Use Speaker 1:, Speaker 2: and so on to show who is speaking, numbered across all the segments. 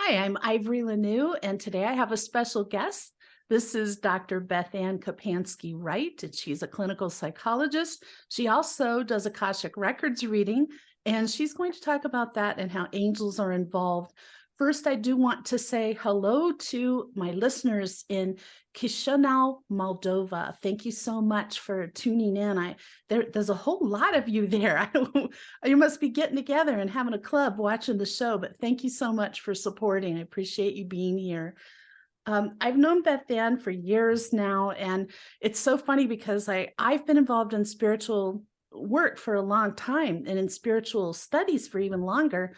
Speaker 1: Hi, I'm Ivory LaNoue, and today I have a special guest. This is Dr. BethAnne Kapansky-Wright, and she's a clinical psychologist. She also does Akashic Records reading, and she's going to talk about that and how angels are involved. First, I do want to say hello to my listeners in Chisinau, Moldova. Thank you so much for tuning in. There's a whole lot of you there. I don't, you must be getting together and having a club watching the show, but thank you so much for supporting. I appreciate you being here. I've known BethAnne for years now, and it's so funny because I've been involved in spiritual work for a long time and in spiritual studies for even longer,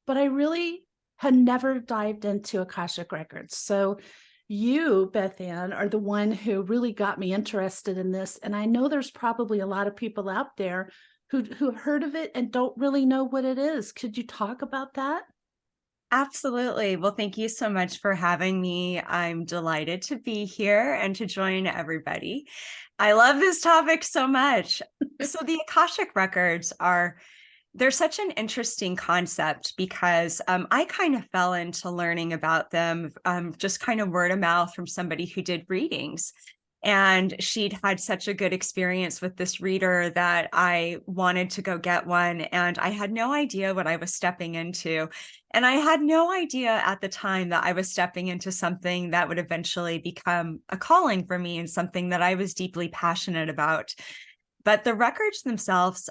Speaker 1: but I really had never dived into Akashic Records. So you, BethAnne, are the one who really got me interested in this. And I know there's probably a lot of people out there who have heard of it and don't really know what it is. Could you talk about that?
Speaker 2: Absolutely. Well, thank you so much for having me. I'm delighted to be here and to join everybody. I love this topic so much. So the Akashic Records they're such an interesting concept because I kind of fell into learning about them just kind of word of mouth from somebody who did readings. And she'd had such a good experience with this reader that I wanted to go get one. And I had no idea what I was stepping into. And I had no idea at the time that I was stepping into something that would eventually become a calling for me and something that I was deeply passionate about. But the records themselves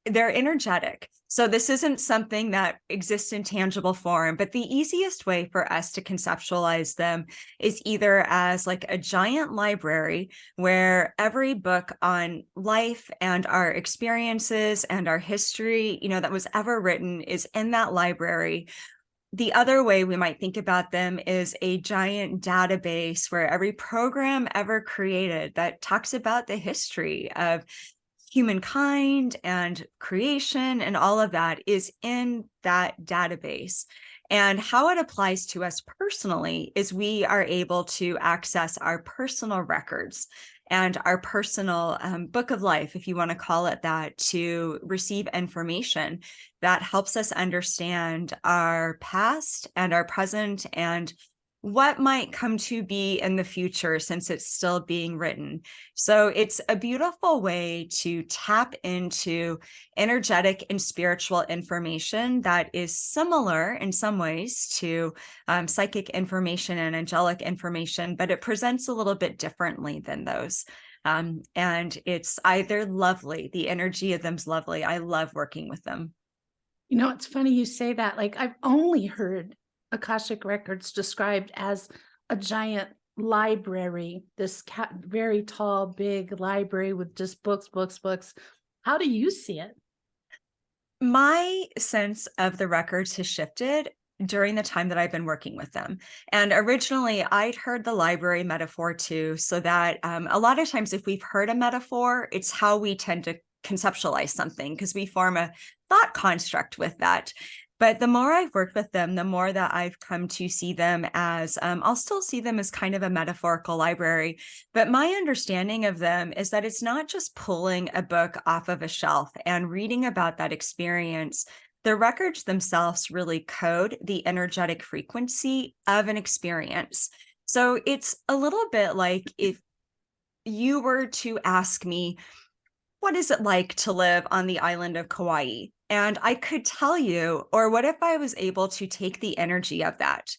Speaker 2: they're energetic. So this isn't something that exists in tangible form, but the easiest way for us to conceptualize them is either as like a giant library where every book on life and our experiences and our history, that was ever written is in that library. The other way we might think about them is a giant database where every program ever created that talks about the history of humankind and creation and all of that is in that database. And how it applies to us personally is we are able to access our personal records and our personal book of life, if you want to call it that, to receive information that helps us understand our past and our present and what might come to be in the future since it's still being written. So it's a beautiful way to tap into energetic and spiritual information that is similar in some ways to psychic information and angelic information, but it presents a little bit differently than those. And they're lovely. The energy of them's lovely. I love working with them.
Speaker 1: It's funny you say that. Like, I've only heard Akashic Records described as a giant library, this very tall, big library with just books, books, books. How do you see it?
Speaker 2: My sense of the records has shifted during the time that I've been working with them. And originally, I'd heard the library metaphor too, so that a lot of times if we've heard a metaphor, it's how we tend to conceptualize something because we form a thought construct with that. But the more I've worked with them, the more that I've come to see them as, I'll still see them as kind of a metaphorical library. But my understanding of them is that it's not just pulling a book off of a shelf and reading about that experience. The records themselves really code the energetic frequency of an experience. So it's a little bit like if you were to ask me, what is it like to live on the island of Kauai? And I could tell you, or what if I was able to take the energy of that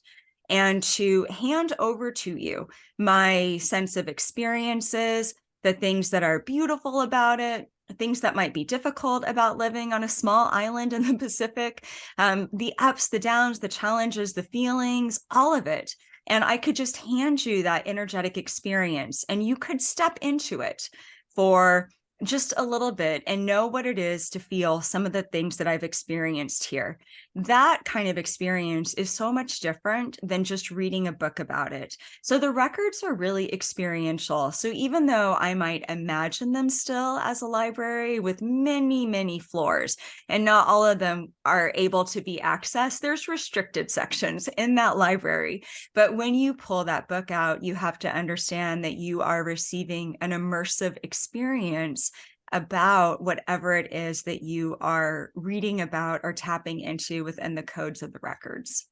Speaker 2: and to hand over to you my sense of experiences, the things that are beautiful about it, things that might be difficult about living on a small island in the Pacific, the ups, the downs, the challenges, the feelings, all of it. And I could just hand you that energetic experience and you could step into it for just a little bit and know what it is to feel some of the things that I've experienced here. That kind of experience is so much different than just reading a book about it. So the records are really experiential. So even though I might imagine them still as a library with many, many floors, and not all of them are able to be accessed, there's restricted sections in that library. But when you pull that book out, you have to understand that you are receiving an immersive experience about whatever it is that you are reading about or tapping into within the codes of the records.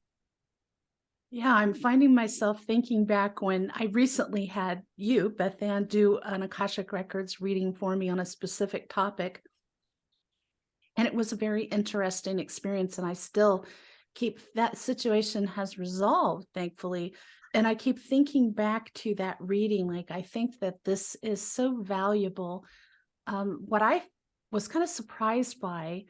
Speaker 1: Yeah, I'm finding myself thinking back when I recently had you, BethAnne, do an Akashic Records reading for me on a specific topic. And it was a very interesting experience. And I still keep that situation has resolved, thankfully. And I keep thinking back to that reading. Like, I think that this is so valuable. What I was kind of surprised by,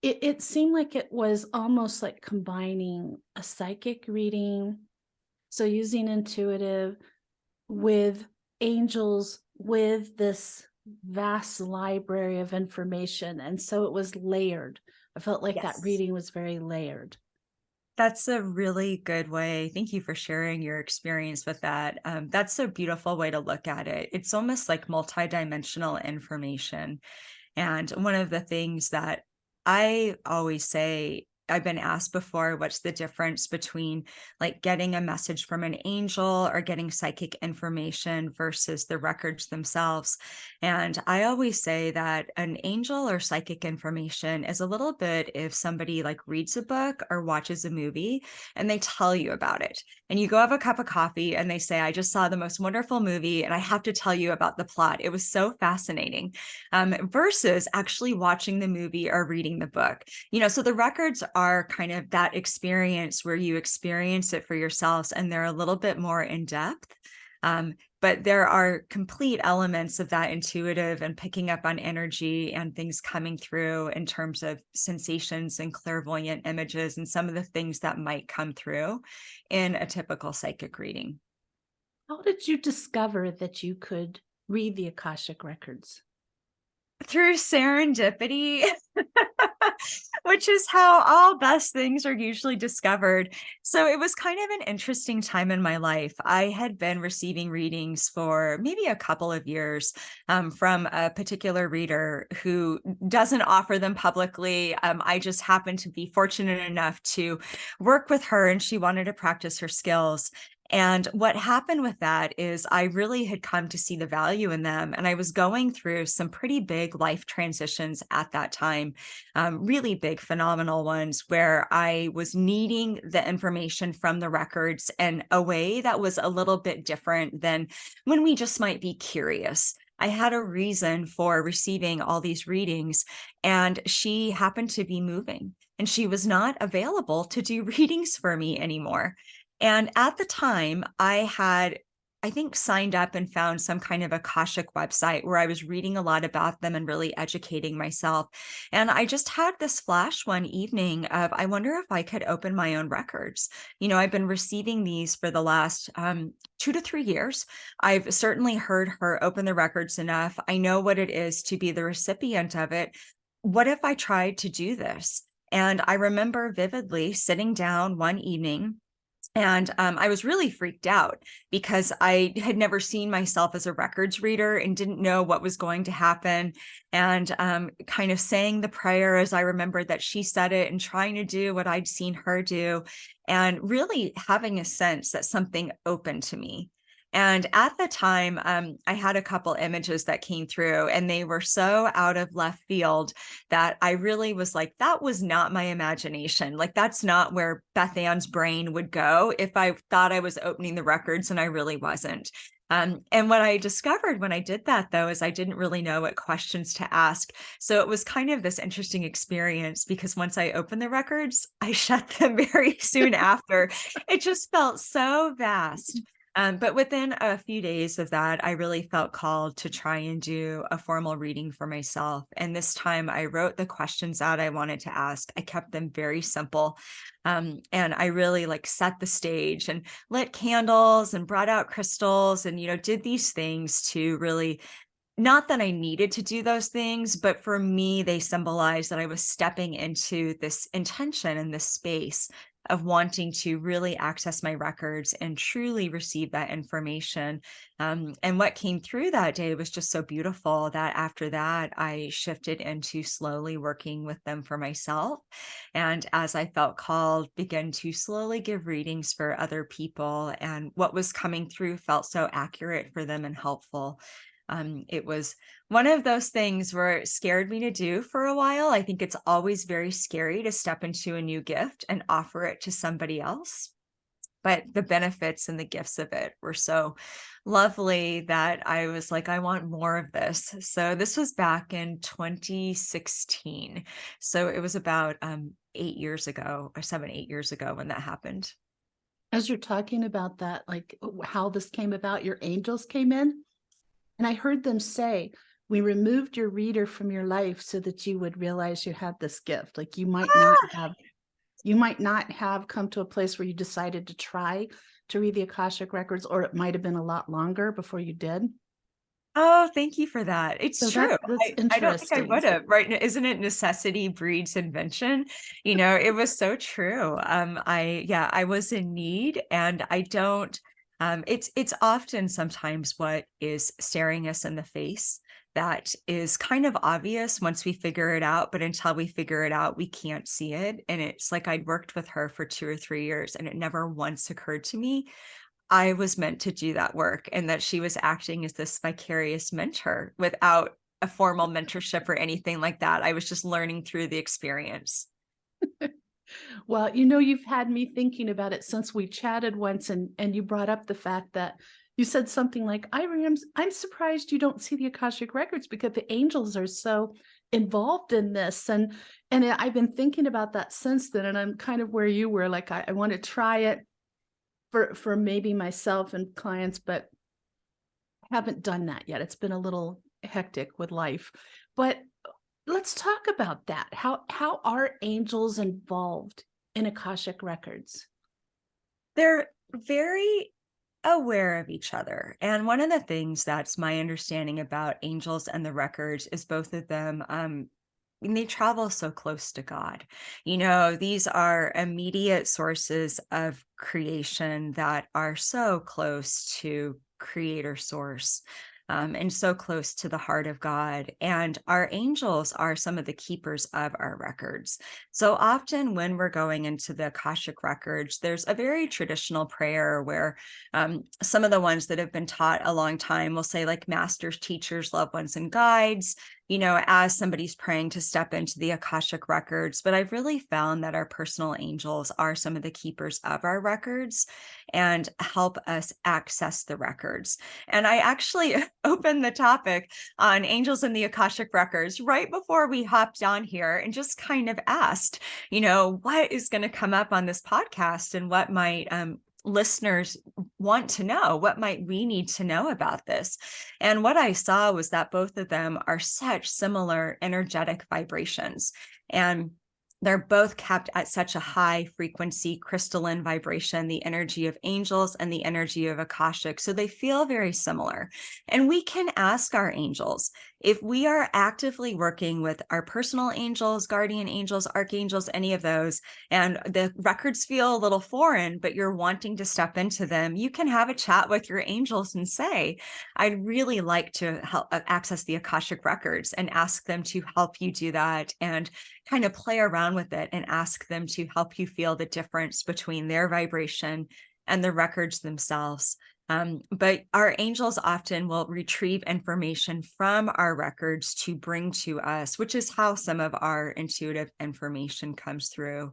Speaker 1: it seemed like it was almost like combining a psychic reading, so using intuitive with angels, with this vast library of information. And so it was layered. I felt like that
Speaker 2: Yes.
Speaker 1: reading was very layered.
Speaker 2: That's a really good way. Thank you for sharing your experience with that. That's a beautiful way to look at it. It's almost like multidimensional information. And one of the things that I always say, I've been asked before, what's the difference between like getting a message from an angel or getting psychic information versus the records themselves? And I always say that an angel or psychic information is a little bit if somebody like reads a book or watches a movie and they tell you about it. And you go have a cup of coffee and they say, I just saw the most wonderful movie and I have to tell you about the plot. It was so fascinating. Versus actually watching the movie or reading the book. So the records are kind of that experience where you experience it for yourselves and they're a little bit more in depth. But there are complete elements of that intuitive and picking up on energy and things coming through in terms of sensations and clairvoyant images and some of the things that might come through in a typical psychic reading.
Speaker 1: How did you discover that you could read the Akashic Records?
Speaker 2: Through serendipity, which is how all best things are usually discovered. So it was kind of an interesting time in my life. I had been receiving readings for maybe a couple of years from a particular reader who doesn't offer them publicly. I just happened to be fortunate enough to work with her, and she wanted to practice her skills. And what happened with that is I really had come to see the value in them. And I was going through some pretty big life transitions at that time, really big, phenomenal ones, where I was needing the information from the records in a way that was a little bit different than when we just might be curious. I had a reason for receiving all these readings, and she happened to be moving, and she was not available to do readings for me anymore. And at the time, I had, I think, signed up and found some kind of Akashic website where I was reading a lot about them and really educating myself. And I just had this flash one evening of, I wonder if I could open my own records. I've been receiving these for the last 2 to 3 years. I've certainly heard her open the records enough. I know what it is to be the recipient of it. What if I tried to do this? And I remember vividly sitting down one evening, and I was really freaked out because I had never seen myself as a records reader and didn't know what was going to happen. And kind of saying the prayer as I remembered that she said it and trying to do what I'd seen her do, and really having a sense that something opened to me. And at the time, I had a couple images that came through, and they were so out of left field that I really was like, that was not my imagination. Like, that's not where BethAnne's brain would go if I thought I was opening the records and I really wasn't. And what I discovered when I did that, though, is I didn't really know what questions to ask. So it was kind of this interesting experience because once I opened the records, I shut them very soon after. It just felt so vast. But within a few days of that, I really felt called to try and do a formal reading for myself. And this time I wrote the questions out I wanted to ask. I kept them very simple. And I really like set the stage and lit candles and brought out crystals and, did these things to really, not that I needed to do those things, but for me, they symbolize that I was stepping into this intention and this space of wanting to really access my records and truly receive that information. And what came through that day was just so beautiful that after that, I shifted into slowly working with them for myself. And as I felt called, began to slowly give readings for other people. And what was coming through felt so accurate for them and helpful. It was one of those things where it scared me to do for a while. I think it's always very scary to step into a new gift and offer it to somebody else. but the benefits and the gifts of it were so lovely that I was like, I want more of this. So this was back in 2016. So it was about 8 years ago, or 7, 8 years ago when that happened.
Speaker 1: As you're talking about that, like how this came about, your angels came in, and I heard them say, we removed your reader from your life so that you would realize you had this gift. Like you might not have come to a place where you decided to try to read the Akashic Records, or it might have been a lot longer before you did.
Speaker 2: Oh, thank you for that. It's
Speaker 1: So
Speaker 2: true.
Speaker 1: that's
Speaker 2: I don't think I
Speaker 1: interesting.
Speaker 2: would have, right? Isn't it necessity breeds invention? You know, it was so true. I was in need, and I don't, it's often sometimes what is staring us in the face that is kind of obvious once we figure it out, but until we figure it out, we can't see it. And it's like I'd worked with her for 2 or 3 years, and it never once occurred to me I was meant to do that work, and that she was acting as this vicarious mentor without a formal mentorship or anything like that. I was just learning through the experience.
Speaker 1: Well, you know, you've had me thinking about it since we chatted once, and you brought up the fact that you said something like, Ivory, I'm surprised you don't see the Akashic Records because the angels are so involved in this. And I've been thinking about that since then, and I'm kind of where you were, like, I want to try it for maybe myself and clients, but haven't done that yet. It's been a little hectic with life. But let's talk about that. How are angels involved in Akashic Records?
Speaker 2: They're very aware of each other. And one of the things that's my understanding about angels and the records is both of them and they travel so close to God. You know, these are immediate sources of creation that are so close to creator source. And so close to the heart of God. And our angels are some of the keepers of our records. So often when we're going into the Akashic records, there's a very traditional prayer where some of the ones that have been taught a long time will say, like, masters, teachers, loved ones, and guides, you know, as somebody's praying to step into the Akashic records. But I've really found that our personal angels are some of the keepers of our records and help us access the records. And I actually opened the topic on angels in the Akashic records right before we hopped on here and just kind of asked, you know, what is going to come up on this podcast and what might listeners want to know, what might we need to know about this. And what I saw was that both of them are such similar energetic vibrations, and they're both kept at such a high frequency crystalline vibration, the energy of angels and the energy of Akashic. So they feel very similar. And we can ask our angels if we are actively working with our personal angels, guardian angels, archangels, any of those, and the records feel a little foreign, but you're wanting to step into them, you can have a chat with your angels and say, I'd really like to help access the Akashic records, and ask them to help you do that, and kind of play around with it and ask them to help you feel the difference between their vibration and the records themselves. But our angels often will retrieve information from our records to bring to us, which is how some of our intuitive information comes through.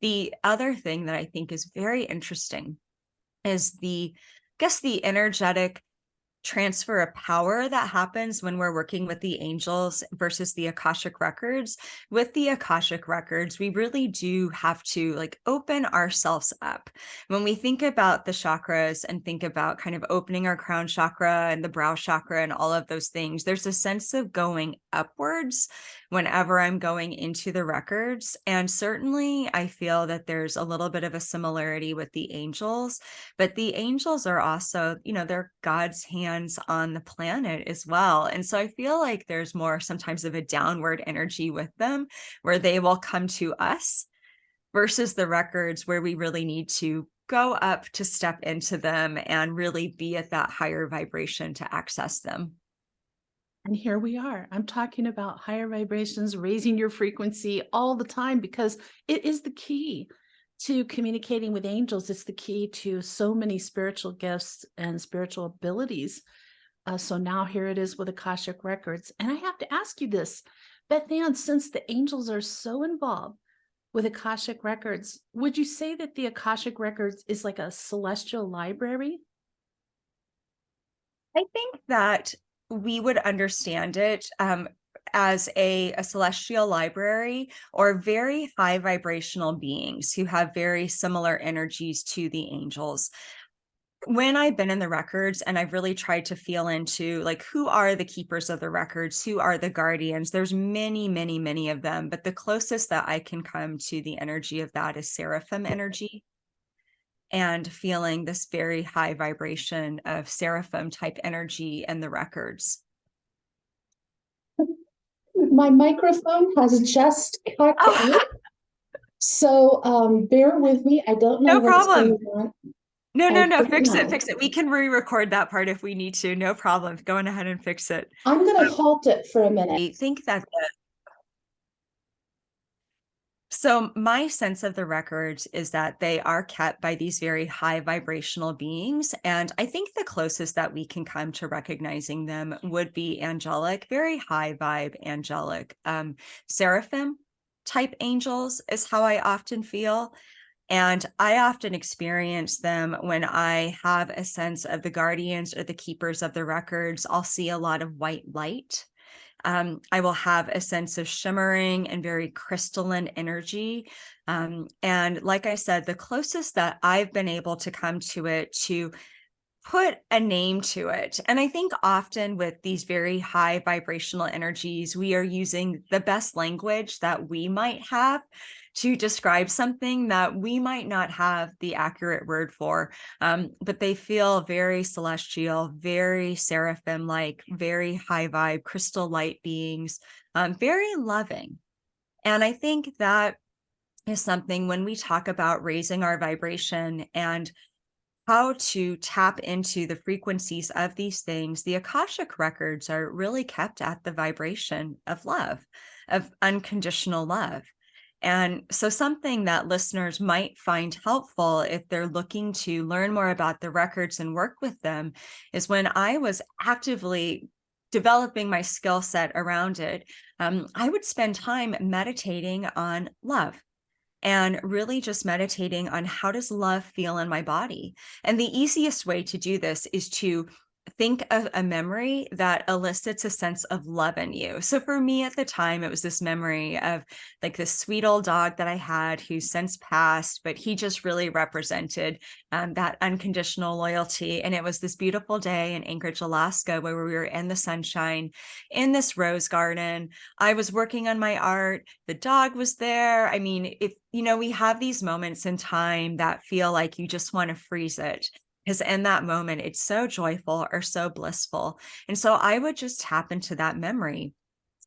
Speaker 2: The other thing that I think is very interesting is I guess the energetic transfer of power that happens when we're working with the angels versus the Akashic records. With the Akashic records, we really do have to, like, open ourselves up. When we think about the chakras and think about kind of opening our crown chakra and the brow chakra and all of those things, there's a sense of going upwards whenever I'm going into the records. And certainly I feel that there's a little bit of a similarity with the angels, but the angels are also, you know, they're God's hands on the planet as well. And so I feel like there's more sometimes of a downward energy with them, where they will come to us, versus the records where we really need to go up to step into them and really be at that higher vibration to access them.
Speaker 1: And here we are. I'm talking about higher vibrations, raising your frequency all the time, because it is the key to communicating with angels. It's the key to so many spiritual gifts and spiritual abilities. So now here it is with Akashic Records. And I have to ask you this, BethAnne, since the angels are so involved, With Akashic Records, would you say that the Akashic Records is like a celestial library?
Speaker 2: I think that we would understand it as a celestial library or very high vibrational beings who have very similar energies to the angels. When I've been in the records and I've really tried to feel into like who are the keepers of the records, who are the guardians, there's many, many, many of them, but the closest that I can come to the energy of that is seraphim energy, and feeling this very high vibration of seraphim type energy in the records.
Speaker 3: My microphone has just cut
Speaker 2: Oh,
Speaker 3: out, so bear with me. I don't know
Speaker 2: no
Speaker 3: what's
Speaker 2: problem.
Speaker 3: going on.
Speaker 2: No,
Speaker 3: don't
Speaker 2: fix it,
Speaker 3: know.
Speaker 2: fix it. We can re-record that part if we need to. No problem. Go on ahead and fix it.
Speaker 3: I'm going to halt it for a minute.
Speaker 2: I think that so my sense of the records is that they are kept by these very high vibrational beings. And I think the closest that we can come to recognizing them would be angelic, very high vibe angelic. Seraphim type angels is how I often feel. And I often experience them when I have a sense of the guardians or the keepers of the records. I'll see a lot of white light. I will have a sense of shimmering and very crystalline energy. And like I said, the closest that I've been able to come to it, to put a name to it. And I think often with these very high vibrational energies, we are using the best language that we might have to describe something that we might not have the accurate word for. But they feel very celestial, very seraphim-like, very high vibe, crystal light beings, very loving. And I think that is something when we talk about raising our vibration and how to tap into the frequencies of these things, the Akashic records are really kept at the vibration of love, of unconditional love. And so something that listeners might find helpful if they're looking to learn more about the records and work with them is when I was actively developing my skill set around it, I would spend time meditating on love and really just meditating on how does love feel in my body. And the easiest way to do this is to think of a memory that elicits a sense of love in you. So for me at the time, it was this memory of like this sweet old dog that I had who's since passed, but he just really represented that unconditional loyalty. And it was this beautiful day in Anchorage, Alaska, where we were in the sunshine in this rose garden. I was working on my art. The dog was there. I mean, if we have these moments in time that feel like you just want to freeze it, because in that moment, it's so joyful or so blissful. And so I would just tap into that memory.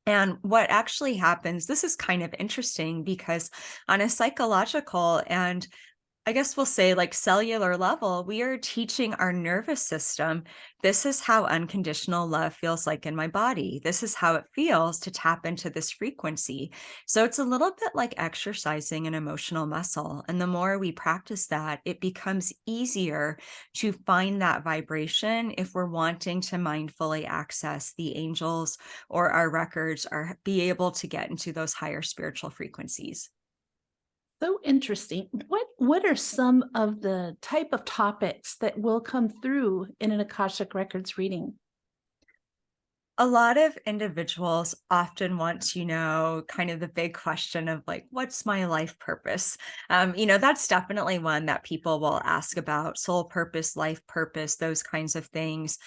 Speaker 2: And what actually happens, this is kind of interesting because on a psychological and I guess we'll say like cellular level, we are teaching our nervous system, this is how unconditional love feels like in my body. This is how it feels to tap into this frequency. So it's a little bit like exercising an emotional muscle. And the more we practice that, it becomes easier to find that vibration if we're wanting to mindfully access the angels or our records or be able to get into those higher spiritual frequencies.
Speaker 1: So interesting. What are some of the type of topics that will come through in an Akashic Records reading?
Speaker 2: A lot of individuals often want to know kind of the big question of like, what's my life purpose? That's definitely one that people will ask about: soul purpose, life purpose, those kinds of things.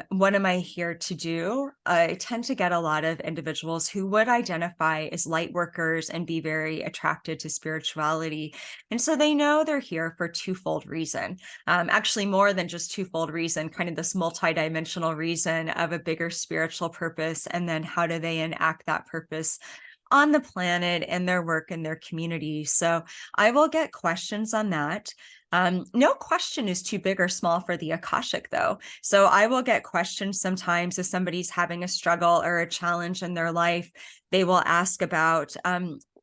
Speaker 2: What am I here to do? I tend to get a lot of individuals who would identify as light workers and be very attracted to spirituality. And so they know they're here for twofold reason. Actually, more than just twofold reason, kind of this multidimensional reason of a bigger spiritual purpose. And then how do they enact that purpose on the planet and their work and their community? So I will get questions on that. No question is too big or small for the Akashic, though. So I will get questions sometimes if somebody's having a struggle or a challenge in their life. They will ask about,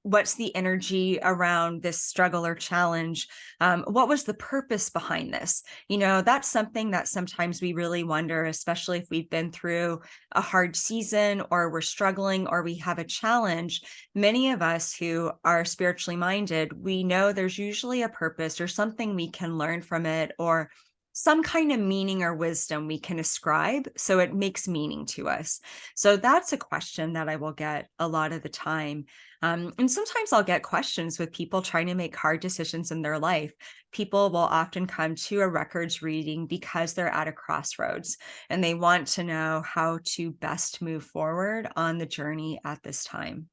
Speaker 2: what's the energy around this struggle or challenge? What was the purpose behind this? That's something that sometimes we really wonder, especially if we've been through a hard season or we're struggling or we have a challenge. Many of us who are spiritually minded, we know there's usually a purpose or something we can learn from it, or some kind of meaning or wisdom we can ascribe, so it makes meaning to us. So that's a question that I will get a lot of the time. And sometimes I'll get questions with people trying to make hard decisions in their life. People will often come to a records reading because they're at a crossroads and they want to know how to best move forward on the journey at this time.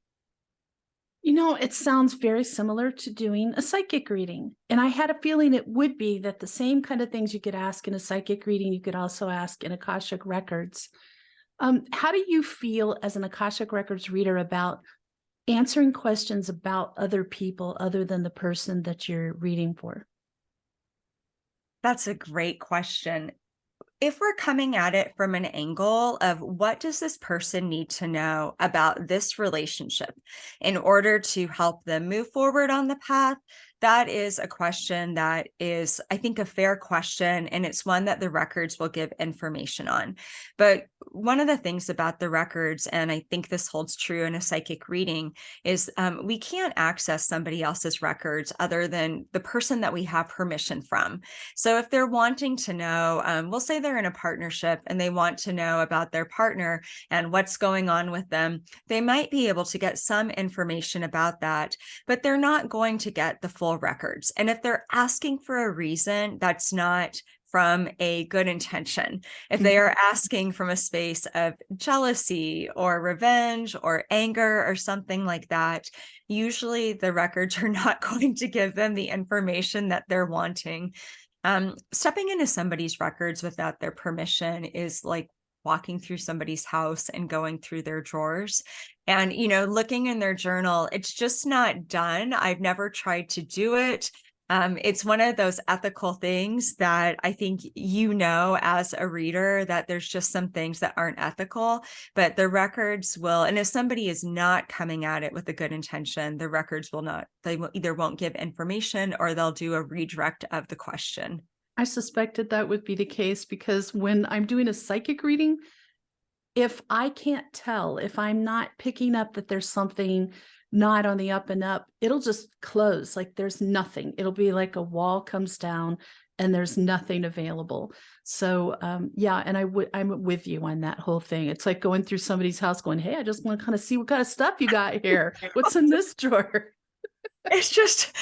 Speaker 1: It sounds very similar to doing a psychic reading. And I had a feeling it would be that the same kind of things you could ask in a psychic reading, you could also ask in Akashic Records. How do you feel as an Akashic Records reader about answering questions about other people other than the person that you're reading for?
Speaker 2: That's a great question. If we're coming at it from an angle of what does this person need to know about this relationship in order to help them move forward on the path, that is a question that is, I think, a fair question, and it's one that the records will give information on. But one of the things about the records, and I think this holds true in a psychic reading, is we can't access somebody else's records other than the person that we have permission from. So if they're wanting to know, we'll say they're in a partnership and they want to know about their partner and what's going on with them, they might be able to get some information about that, but they're not going to get the full records. And if they're asking for a reason that's not from a good intention, if they are asking from a space of jealousy or revenge or anger or something like that, usually the records are not going to give them the information that they're wanting. Stepping into somebody's records without their permission is like walking through somebody's house and going through their drawers and, looking in their journal. It's just not done. I've never tried to do it. It's one of those ethical things that I think, as a reader, that there's just some things that aren't ethical, but the records will, and if somebody is not coming at it with a good intention, the records will not, they will either won't give information or they'll do a redirect of the question.
Speaker 1: I suspected that would be the case because when I'm doing a psychic reading, if I can't tell, if I'm not picking up that there's something not on the up and up, it'll just close. Like there's nothing. It'll be like a wall comes down and there's nothing available. So yeah, and I'm with you on that whole thing. It's like going through somebody's house going, hey, I just want to kind of see what kind of stuff you got here. What's in this drawer?
Speaker 2: It's just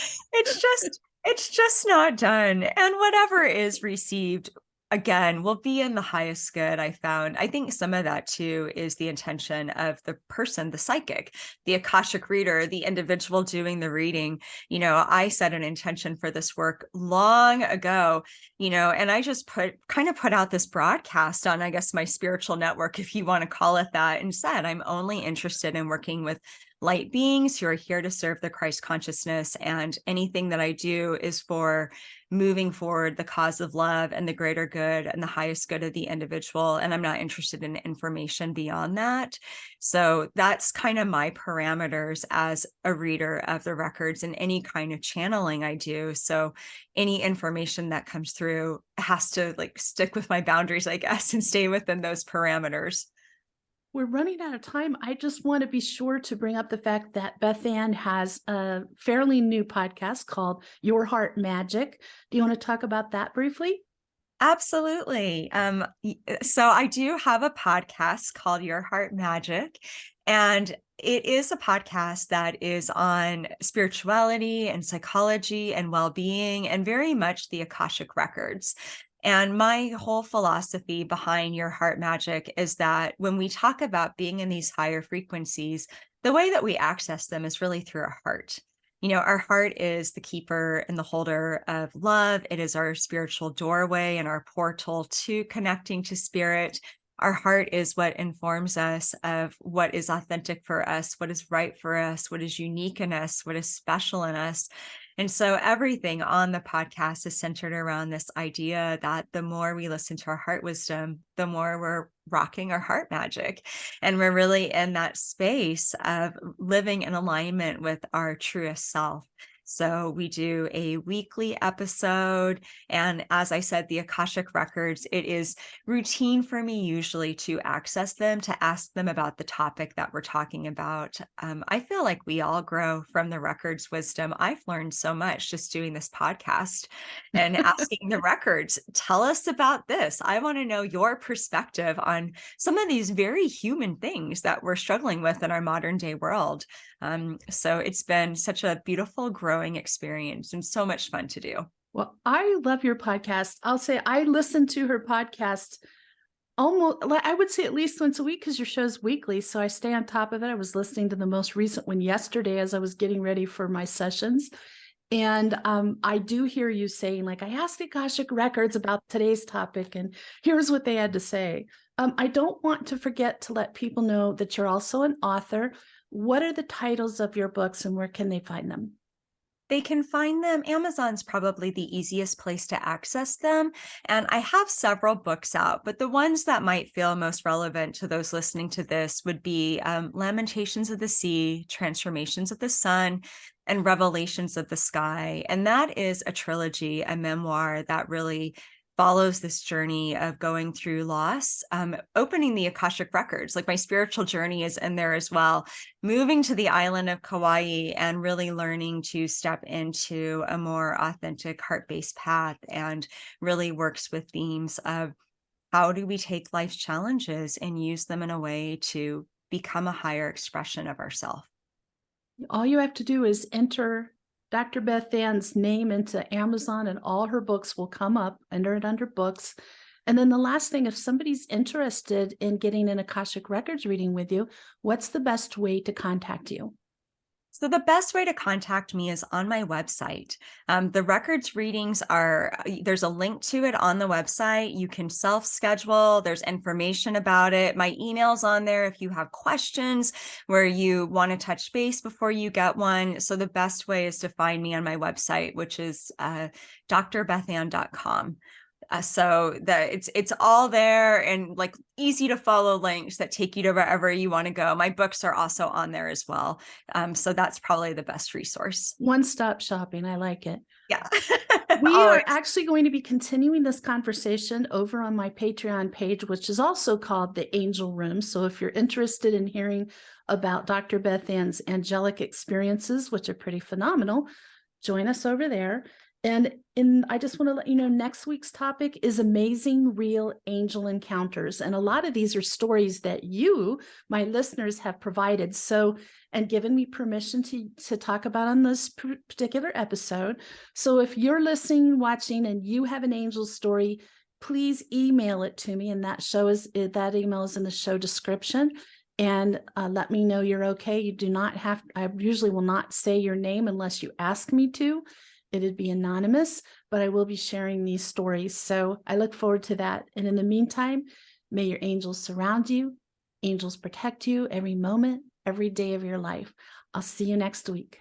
Speaker 2: not done. And whatever is received, again, will be in the highest good, I found. I think some of that too is the intention of the person, the psychic, the Akashic reader, the individual doing the reading. I set an intention for this work long ago, and I just put out this broadcast on, I guess, my spiritual network, if you want to call it that, and said, I'm only interested in working with light beings who are here to serve the Christ consciousness. And anything that I do is for moving forward the cause of love and the greater good and the highest good of the individual. And I'm not interested in information beyond that. So that's kind of my parameters as a reader of the records and any kind of channeling I do. So any information that comes through has to stick with my boundaries, I guess, and stay within those parameters.
Speaker 1: We're running out of time. I just want to be sure to bring up the fact that BethAnne has a fairly new podcast called Your Heart Magic. Do you want to talk about that briefly?
Speaker 2: Absolutely. So I do have a podcast called Your Heart Magic, and it is a podcast that is on spirituality and psychology and well-being and very much the Akashic Records. And my whole philosophy behind Your Heart Magic is that when we talk about being in these higher frequencies, the way that we access them is really through our heart. Our heart is the keeper and the holder of love. It is our spiritual doorway and our portal to connecting to spirit. Our heart is what informs us of what is authentic for us, what is right for us, what is unique in us, what is special in us. And so everything on the podcast is centered around this idea that the more we listen to our heart wisdom, the more we're rocking our heart magic. And we're really in that space of living in alignment with our truest self. So we do a weekly episode. And as I said, the Akashic Records, it is routine for me usually to access them, to ask them about the topic that we're talking about. I feel like we all grow from the records wisdom. I've learned so much just doing this podcast and asking the records, tell us about this. I want to know your perspective on some of these very human things that we're struggling with in our modern day world. So it's been such a beautiful growing experience and so much fun to do.
Speaker 1: Well, I love your podcast. I'll say I listen to her podcast almost, I would say at least once a week because your show's weekly. So I stay on top of it. I was listening to the most recent one yesterday as I was getting ready for my sessions. And I do hear you saying, like, I asked the Akashic Records about today's topic, and here's what they had to say. I don't want to forget to let people know that you're also an author. What are the titles of your books and where can they find them?
Speaker 2: They can find them. Amazon's probably the easiest place to access them. And I have several books out, but the ones that might feel most relevant to those listening to this would be Lamentations of the Sea, Transformations of the Sun, and Revelations of the Sky. And that is a trilogy, a memoir that really follows this journey of going through loss, opening the Akashic Records. Like my spiritual journey is in there as well, moving to the island of Kauai and really learning to step into a more authentic heart-based path, and really works with themes of how do we take life's challenges and use them in a way to become a higher expression of ourselves.
Speaker 1: All you have to do is enter Dr. BethAnne's name into Amazon and all her books will come up, enter it under books. And then the last thing, if somebody's interested in getting an Akashic Records reading with you, what's the best way to contact you?
Speaker 2: So the best way to contact me is on my website. The records readings there's a link to it on the website. You can self-schedule. There's information about it. My email's on there if you have questions where you want to touch base before you get one. So the best way is to find me on my website, which is drbethanne.com. So it's all there, and like easy to follow links that take you to wherever you want to go. My books are also on there as well. So that's probably the best resource.
Speaker 1: One-stop shopping. I like it.
Speaker 2: Yeah.
Speaker 1: We are actually going to be continuing this conversation over on my Patreon page, which is also called the Angel Room. So if you're interested in hearing about Dr. BethAnne's angelic experiences, which are pretty phenomenal, join us over there. And I just want to let you know, next week's topic is amazing real angel encounters. And a lot of these are stories that you, my listeners, have provided. So, and given me permission to talk about on this particular episode. So if you're listening, watching, and you have an angel story, please email it to me. And that email is in the show description. And let me know you're okay. You do not have, I usually will not say your name unless you ask me to. It'd be anonymous, but I will be sharing these stories. So I look forward to that. And in the meantime, may your angels surround you, angels protect you every moment, every day of your life. I'll see you next week.